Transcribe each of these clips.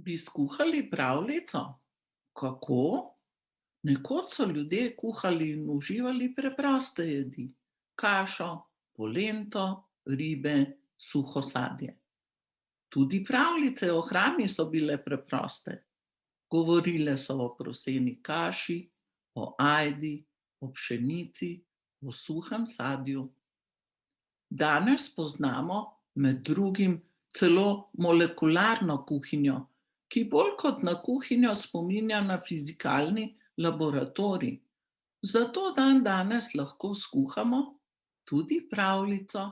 Bi skuhali pravljico? Kako? Nekoč so ljudje kuhali in uživali preproste jedi. Kašo, polento, ribe, suho sadje. Tudi pravljice o hrani so bile preproste. Govorile so o proseni kaši, o ajdi, o pšenici, o suhem sadju. Danes poznamo med drugim celo molekularno kuhinjo, ki bolj kot na kuhinjo spominja na fizikalni laboratorij. Zato dandanes lahko skuhamo tudi pravljico.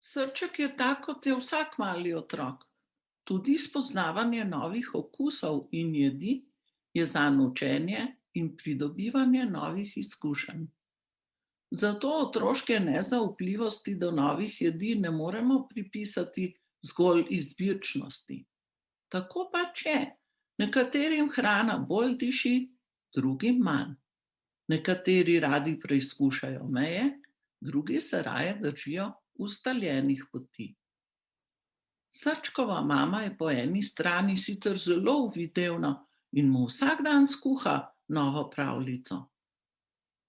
Srček je tak, kot je vsak mali otrok. Tudi spoznavanje novih okusov in jedi je zanj učenje in pridobivanje novih izkušenj. Zato otroške nezaupljivosti do novih jedi ne moremo pripisati zgolj izbirčnosti. Tako pač je. Nekaterim hrana bolj diši, drugim manj. Nekateri radi preizkušajo meje, drugi se raje držijo ustaljenih poti. Srčkova mama je po eni strani sicer zelo uvidevna in mu vsak dan skuha novo pravljico.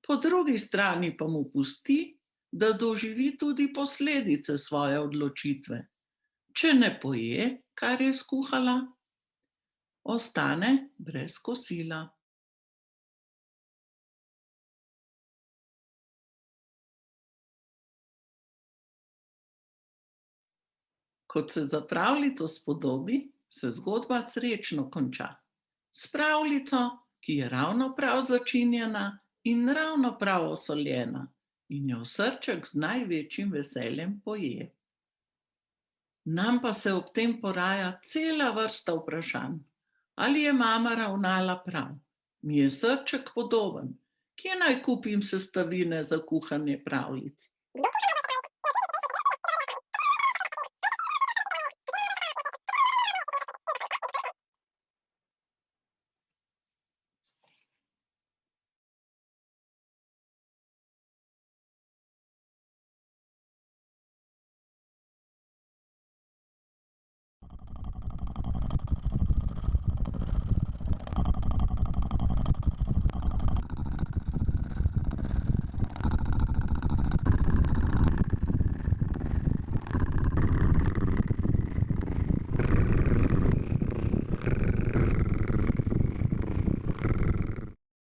Po drugi strani pa mu pusti, da doživi tudi posledice svoje odločitve. Če ne poje, kar je skuhala, ostane brez kosila. Kot se za pravljico spodobi, se zgodba srečno konča. S pravljico, ki je ravno prav začinjena in ravno prav osoljena in jo srček z največjim veseljem poje. Nam pa se ob tem poraja cela vrsta vprašanj. Ali je mama ravnala prav? Mi je srček podoben? Kje naj kupim sestavine za kuhanje pravljic?